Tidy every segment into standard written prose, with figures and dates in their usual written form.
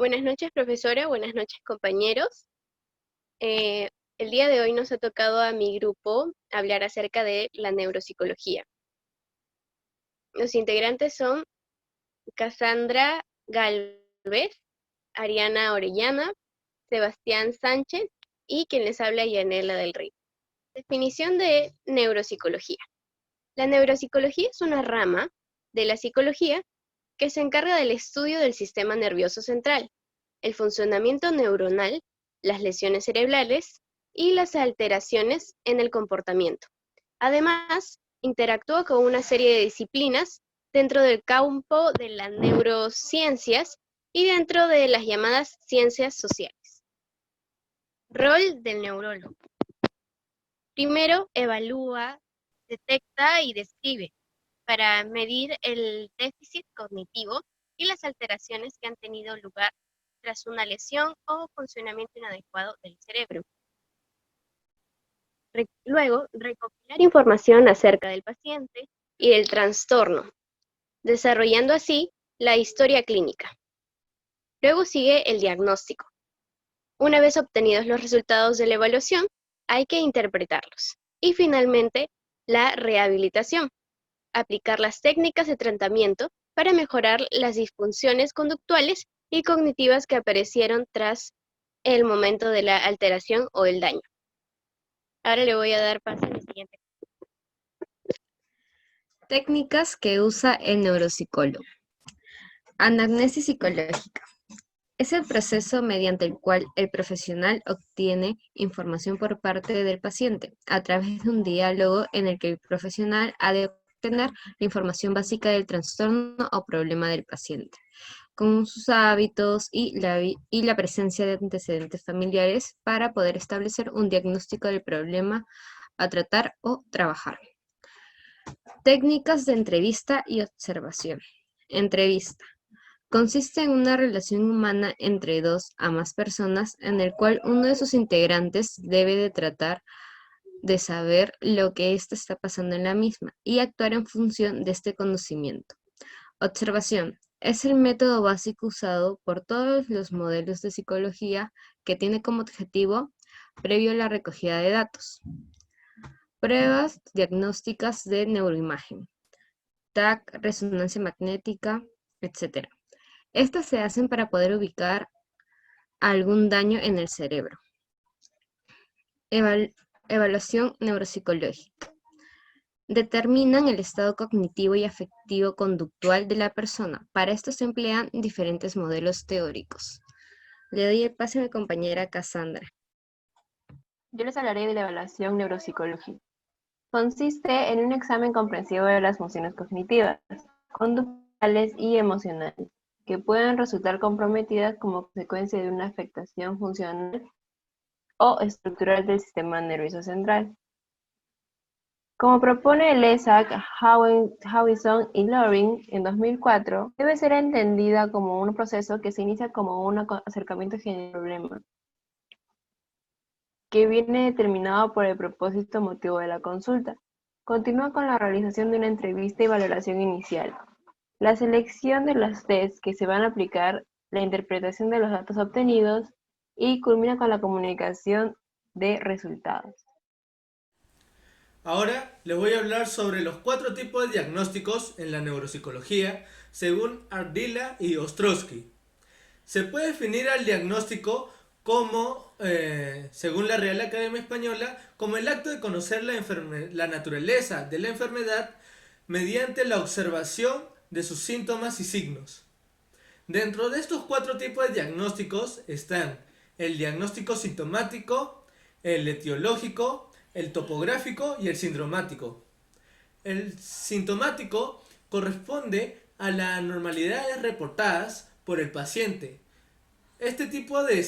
Buenas noches, profesora. Buenas noches, compañeros. Eh, el día de hoy nos ha tocado a mi grupo hablar acerca de la neuropsicología. Los integrantes son Cassandra Galvez, Ariana Orellana, Sebastián Sánchez y quien les habla, Yanela del Río. Definición de neuropsicología. La neuropsicología es una rama de la psicología que se encarga del estudio del sistema nervioso central, el funcionamiento neuronal, las lesiones cerebrales y las alteraciones en el comportamiento. Además, interactúa con una serie de disciplinas dentro del campo de las neurociencias y dentro de las llamadas ciencias sociales. Rol del neurólogo. Primero, evalúa, detecta y describe para medir el déficit cognitivo y las alteraciones que han tenido lugar tras una lesión o funcionamiento inadecuado del cerebro. Luego, recopilar información acerca del paciente y del trastorno, desarrollando así la historia clínica. Luego sigue el diagnóstico. Una vez obtenidos los resultados de la evaluación, hay que interpretarlos. Y finalmente, la rehabilitación. Aplicar las técnicas de tratamiento para mejorar las disfunciones conductuales y cognitivas que aparecieron tras el momento de la alteración o el daño. Ahora le voy a dar paso al siguiente. Técnicas que usa el neuropsicólogo. Anamnesis psicológica. Es el proceso mediante el cual el profesional obtiene información por parte del paciente, a través de un diálogo en el que el profesional ha de obtener la información básica del trastorno o problema del paciente, con sus hábitos y la presencia de antecedentes familiares para poder establecer un diagnóstico del problema a tratar o trabajar. Técnicas de entrevista y observación. Entrevista. Consiste en una relación humana entre dos a más personas en el cual uno de sus integrantes debe de tratar de saber lo que ésta está pasando en la misma y actuar en función de este conocimiento. Observación. Es el método básico usado por todos los modelos de psicología que tiene como objetivo previo la recogida de datos. Pruebas diagnósticas de neuroimagen, TAC, resonancia magnética, etc. Estas se hacen para poder ubicar algún daño en el cerebro. Evaluación neuropsicológica. Determinan el estado cognitivo y afectivo conductual de la persona. Para esto se emplean diferentes modelos teóricos. Le doy el pase a mi compañera Cassandra. Yo les hablaré de la evaluación neuropsicológica. Consiste en un examen comprensivo de las funciones cognitivas, conductuales y emocionales, que pueden resultar comprometidas como consecuencia de una afectación funcional o estructural del sistema nervioso central. Como propone Lesak, Howison y Loring en 2004, debe ser entendida como un proceso que se inicia como un acercamiento general al problema, que viene determinado por el propósito motivo de la consulta. Continúa con la realización de una entrevista y valoración inicial, la selección de los tests que se van a aplicar, la interpretación de los datos obtenidos y culmina con la comunicación de resultados. Ahora les voy a hablar sobre los 4 tipos de diagnósticos en la neuropsicología según Ardila y Ostrowski. Se puede definir al diagnóstico como, según la Real Academia Española, como el acto de conocer la naturaleza de la enfermedad mediante la observación de sus síntomas y signos. Dentro de estos 4 tipos de diagnósticos están el diagnóstico sintomático, el etiológico, el topográfico y el sindromático. El sintomático corresponde a las anormalidades reportadas por el paciente. Este tipo de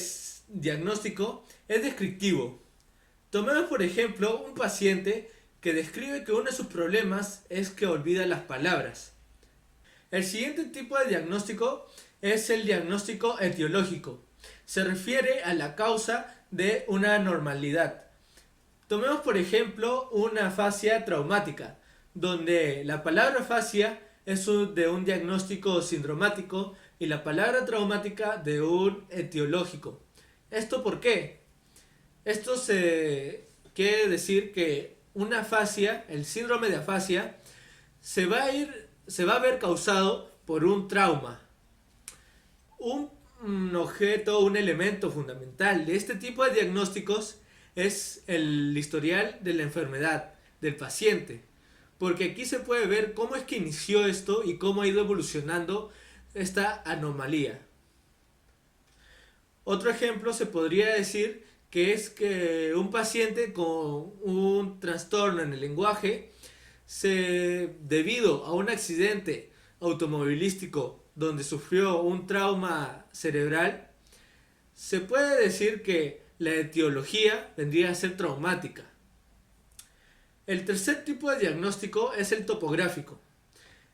diagnóstico es descriptivo. Tomemos por ejemplo un paciente que describe que uno de sus problemas es que olvida las palabras. El siguiente tipo de diagnóstico es el diagnóstico etiológico. Se refiere a la causa de una anormalidad. Tomemos por ejemplo una afasia traumática, donde la palabra afasia es de un diagnóstico sindromático y la palabra traumática de un etiológico. ¿Esto por qué? Esto se quiere decir que una afasia, el síndrome de afasia, se va a ver causado por un trauma. Un objeto, un elemento fundamental de este tipo de diagnósticos es el historial de la enfermedad del paciente, porque aquí se puede ver cómo es que inició esto y cómo ha ido evolucionando esta anomalía. Otro ejemplo se podría decir que es que un paciente con un trastorno en el lenguaje, debido a un accidente automovilístico donde sufrió un trauma cerebral, se puede decir que la etiología vendría a ser traumática. El tercer tipo de diagnóstico es el topográfico.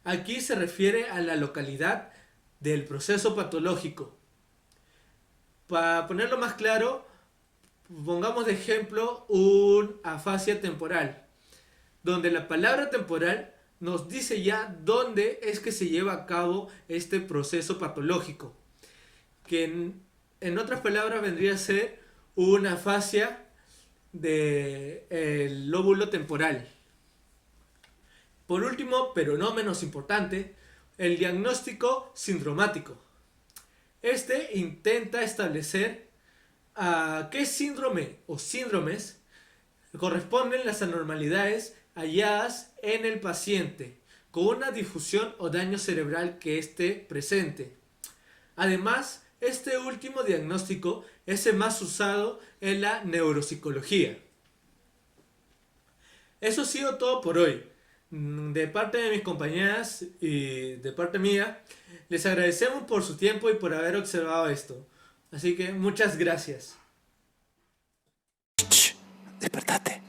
Aquí se refiere a la localidad del proceso patológico. Para ponerlo más claro, pongamos de ejemplo una afasia temporal, donde la palabra temporal nos dice ya dónde es que se lleva a cabo este proceso patológico, que en otras palabras vendría a ser una afasia del lóbulo temporal. Por último, pero no menos importante, el diagnóstico sindromático. Este intenta establecer a qué síndrome o síndromes corresponden las anormalidades halladas en el paciente con una difusión o daño cerebral que esté presente. Además, este último diagnóstico es el más usado en la neuropsicología. Eso ha sido todo por hoy. De parte de mis compañeras y de parte mía, les agradecemos por su tiempo y por haber observado esto. Así que muchas gracias. Despertate.